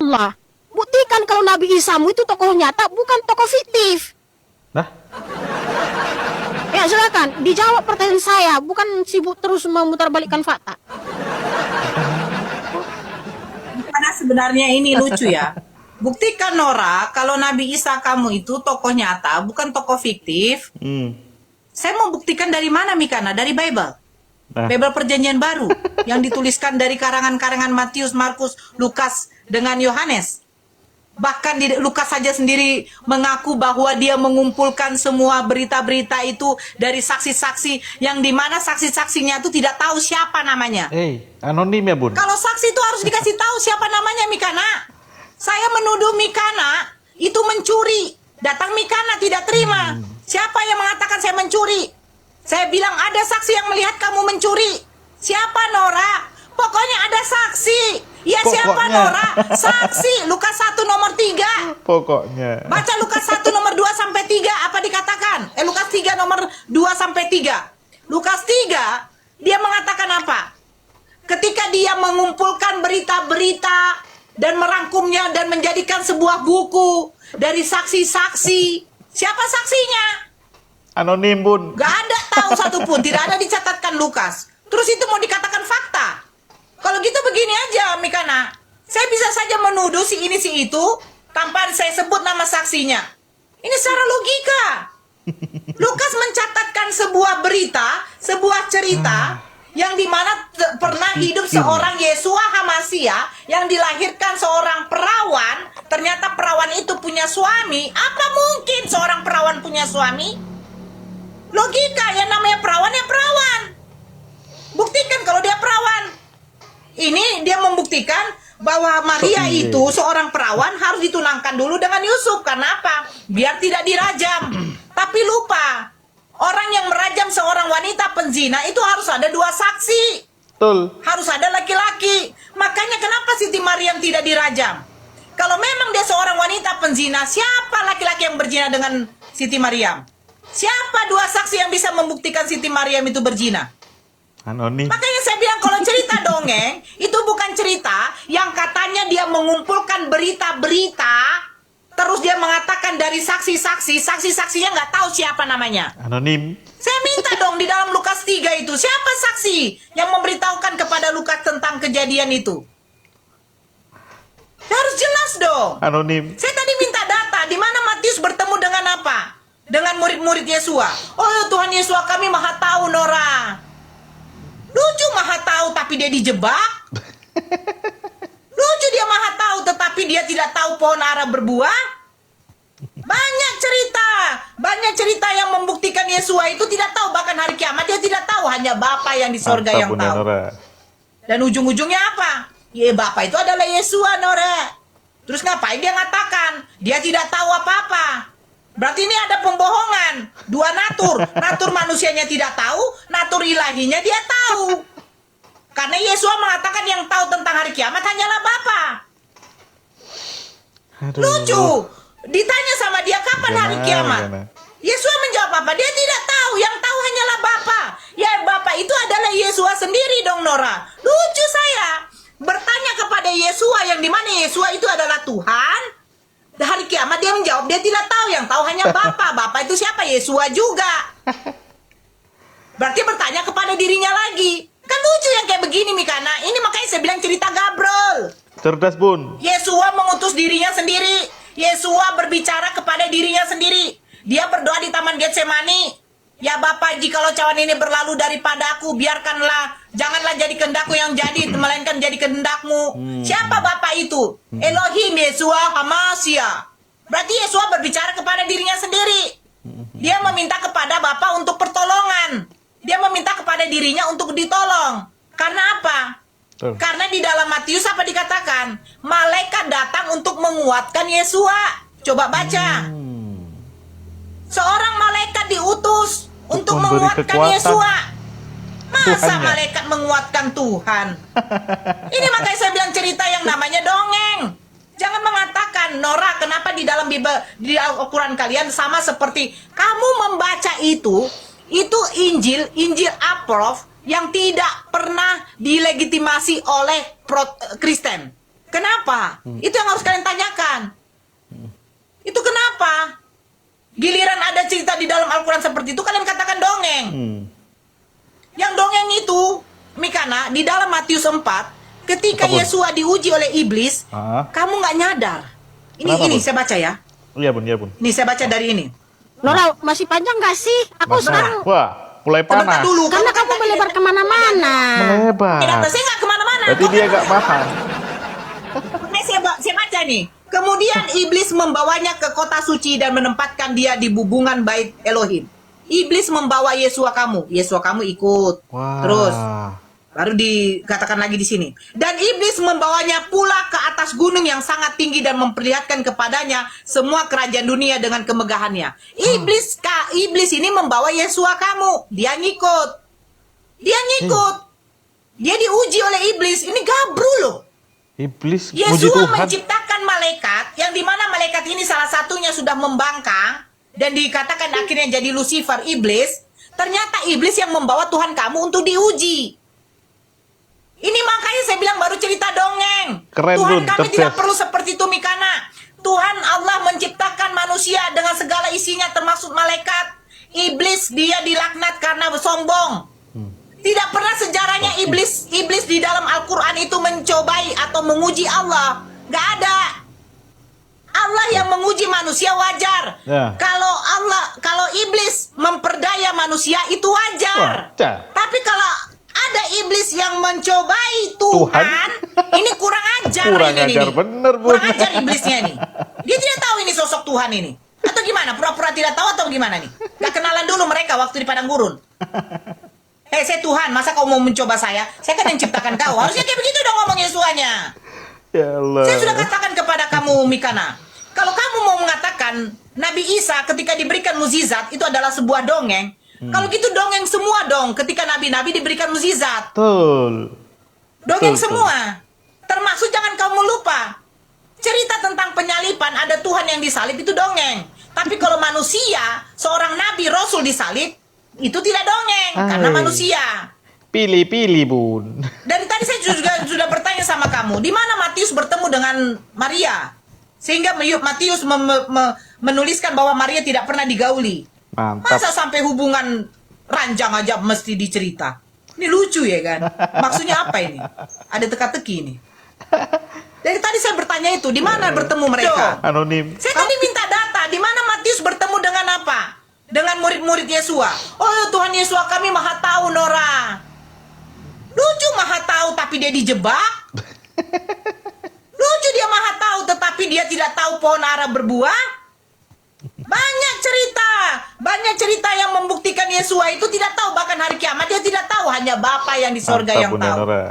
Allah. Buktikan kalau Nabi Isamu itu tokoh nyata, bukan tokoh fiktif. Nah, Ya silakan, dijawab pertanyaan saya, bukan sibuk terus memutarbalikkan fakta. Karena sebenarnya ini lucu ya. Buktikan Nora, kalau Nabi Isa kamu itu tokoh nyata, bukan tokoh fiktif. Saya mau buktikan dari mana Mikana? Dari Bible. Nah. Bible Perjanjian Baru yang dituliskan dari karangan-karangan Matius, Markus, Lukas dengan Yohanes. Bahkan di Lukas saja sendiri mengaku bahwa dia mengumpulkan semua berita-berita itu dari saksi-saksi yang dimana saksi-saksinya itu tidak tahu siapa namanya. Anonim ya, Bun. Kalau saksi itu harus dikasih tahu siapa namanya Mikana. Saya menuduh Mikana itu mencuri. Datang Mikana tidak terima. Siapa yang mengatakan saya mencuri? Saya bilang ada saksi yang melihat kamu mencuri. Siapa Nora? Pokoknya ada saksi. Ya siapa Nora? Saksi. Lukas 1 nomor 3. Pokoknya. Baca Lukas 1 nomor 2 sampai 3 apa dikatakan? Lukas 3 nomor 2 sampai 3. Lukas 3 dia mengatakan apa? Ketika dia mengumpulkan berita-berita dan merangkumnya dan menjadikan sebuah buku dari saksi-saksi. Siapa saksinya? Anonim, Bun. Gak ada tahu satupun, tidak ada dicatatkan Lukas. Terus itu mau dikatakan fakta? Kalau gitu begini aja, Mikana. Saya bisa saja menuduh si ini si itu tanpa saya sebut nama saksinya. Ini secara logika. Lukas mencatatkan sebuah berita, sebuah cerita yang dimana pernah hidup seorang Yesua Hamasia yang dilahirkan seorang perawan. Ternyata perawan itu punya suami. Apa mungkin seorang perawan punya suami? Logika, yang namanya perawan ya perawan. Buktikan kalau dia perawan. Ini dia membuktikan bahwa Maria itu seorang perawan harus ditunangkan dulu dengan Yusuf. Karena apa? Biar tidak dirajam. Tapi lupa, orang yang merajam seorang wanita penzina itu harus ada 2 saksi. Betul. Harus ada laki-laki. Makanya kenapa Siti Maryam tidak dirajam? Kalau memang dia seorang wanita penzina, siapa laki-laki yang berzina dengan Siti Maryam? Siapa 2 saksi yang bisa membuktikan Siti Maryam itu berzina? Anonim. Makanya saya bilang kalau cerita dongeng itu bukan cerita yang katanya dia mengumpulkan berita-berita terus dia mengatakan dari saksi-saksi, saksi-saksinya nggak tahu siapa namanya. Anonim. Saya minta dong di dalam Lukas 3 itu siapa saksi yang memberitahukan kepada Lukas tentang kejadian itu? Harus jelas dong. Anonim. Saya tadi minta data di mana Matius bertemu dengan apa? Dengan murid-murid Yesua. Oh Tuhan Yesua kami maha tahu Nora. Lucu maha tahu tapi dia dijebak. Lucu dia maha tahu tetapi dia tidak tahu pohon ara berbuah. Banyak cerita yang membuktikan Yesua itu tidak tahu. Bahkan hari kiamat dia tidak tahu. Hanya Bapa yang di sorga yang tahu. Nora. Dan ujung-ujungnya apa? Ya Bapa itu adalah Yesua Nora. Terus ngapain dia ngatakan? Dia tidak tahu apa-apa. Berarti ini ada pembohongan. 2 natur. Natur manusianya tidak tahu, natur ilahinya dia tahu. Karena Yesua mengatakan yang tahu tentang hari kiamat hanyalah Bapa. Lucu. Ditanya sama dia kapan hari kiamat. Yesua menjawab apa? Dia tidak tahu. Yang tahu hanyalah Bapa. Ya Bapa itu adalah Yesua sendiri dong Nora. Lucu saya. Bertanya kepada Yesua yang dimana Yesua itu adalah Tuhan. Hari kiamat dia menjawab dia tidak tahu, yang tahu hanya Bapa. Bapa itu siapa? Yesua juga. Berarti bertanya kepada dirinya lagi. Kan lucu yang kayak begini Mikana. Ini makanya saya bilang cerita Gabrol. Cerdas, Bun. Yesua mengutus dirinya sendiri. Yesua berbicara kepada dirinya sendiri. Dia berdoa di Taman Getsemani. Ya Bapa, jikalau cawan ini berlalu daripada aku, biarkanlah, janganlah jadi kehendakku yang jadi, melainkan jadi kehendak-Mu. Siapa Bapa itu? Elohim Yesua Hamasia. Berarti Yesua berbicara kepada dirinya sendiri. Dia meminta kepada Bapa untuk pertolongan. Dia meminta kepada dirinya untuk ditolong. Karena apa? Karena di dalam Matius apa dikatakan? Malaikat datang untuk menguatkan Yesua. Coba baca. Seorang malaikat diutus untuk menguatkan Yesua. Masa malaikat menguatkan Tuhan? Ini makanya saya bilang cerita yang namanya dongeng. Jangan mengatakan, Nora, kenapa di dalam Bible, di Al-Quran kalian sama seperti kamu membaca itu Injil approf yang tidak pernah dilegitimasi oleh Kristen. Kenapa? Itu yang harus kalian tanyakan. Itu kenapa? Giliran ada cerita di dalam Al-Quran seperti itu, kalian katakan dongeng. Yang dongeng itu, Mikana, di dalam Matius 4, ketika Apa, Bun? Yesua diuji oleh iblis, kamu nggak nyadar. Kenapa, Ini Bun? saya baca ya. Iya bun, iya bun. Ini saya baca dari ini. Nora, masih panjang gak sih? Aku sekarang, Wah, mulai Sebentar panas. dulu. karena kamu melebar kemana-mana. Melebar. Kenapa? Saya nggak kemana-mana. Berarti dia gak paham. Ini saya baca nih. Kemudian iblis membawanya ke kota suci dan menempatkan dia di bubungan bait Elohim. Iblis membawa Yesua kamu ikut. Wah. Terus baru dikatakan lagi di sini. Dan iblis membawanya pula ke atas gunung yang sangat tinggi dan memperlihatkan kepadanya semua kerajaan dunia dengan kemegahannya. Iblis ini membawa Yesua kamu. Dia ngikut. Dia diuji oleh iblis. Ini gabru loh. Iblis muji Yesua Tuhan. menciptakan malaikat yang dimana malaikat ini salah satunya sudah membangkang dan dikatakan akhirnya jadi Lucifer, iblis. Ternyata iblis yang membawa Tuhan kamu untuk diuji. Ini makanya saya bilang baru cerita dongeng. Keren, Tuhan Bun, kami cerdas. tidak perlu seperti itu, Mikana. Tuhan Allah menciptakan manusia dengan segala isinya termasuk malaikat. Iblis dia dilaknat karena sombong. Tidak pernah sejarahnya iblis di dalam Al-Quran itu mencobai atau menguji Allah. Gak ada. Allah yang menguji manusia wajar. Ya. Kalau iblis memperdaya manusia itu wajar. Wajar. Tapi kalau ada iblis yang mencobai Tuhan, ini kurang ajar. Kurang ini ajar, nih. bener, Bun. Kurang ajar iblisnya nih. Dia tidak tahu ini sosok Tuhan ini. Atau gimana? Pura-pura tidak tahu atau gimana nih? Gak kenalan dulu mereka waktu di padang gurun. Saya Tuhan, masa kau mau mencoba saya? Saya kan yang ciptakan kau. Harusnya kayak begitu dong ngomong Yesuanya. Ya Allah. Saya sudah katakan kepada kamu, Mikana. Kalau kamu mau mengatakan Nabi Isa ketika diberikan mukjizat itu adalah sebuah dongeng. Kalau gitu dongeng semua dong ketika nabi-nabi diberikan mukjizat. Betul. Dongeng Betul, semua. Termasuk jangan kamu lupa. Cerita tentang penyalipan ada Tuhan yang disalib itu dongeng. Tapi kalau manusia, seorang nabi rasul disalib, itu tidak dongeng karena manusia. Pilih-pilih bun. Dari tadi saya juga sudah bertanya sama kamu, di mana Matius bertemu dengan Maria? Sehingga Matius menuliskan bahwa Maria tidak pernah digauli. Mantap. Masa sampai hubungan ranjang aja mesti dicerita? Ini lucu ya kan? Maksudnya apa ini? Ada teka-teki ini. Dari tadi saya bertanya itu, di mana bertemu mereka? Anonim. Saya tadi minta data, di mana Matius bertemu dengan apa? Dengan murid-murid Yesua. Oh Tuhan Yesua kami maha tahu, Nora. Lucu maha tahu tapi dia dijebak. Lucu dia maha tahu tetapi dia tidak tahu pohon ara berbuah. Banyak cerita yang membuktikan Yesua itu tidak tahu, bahkan hari kiamat dia tidak tahu, hanya Bapa yang di sorga Mantap, yang Bunda tahu. Nora.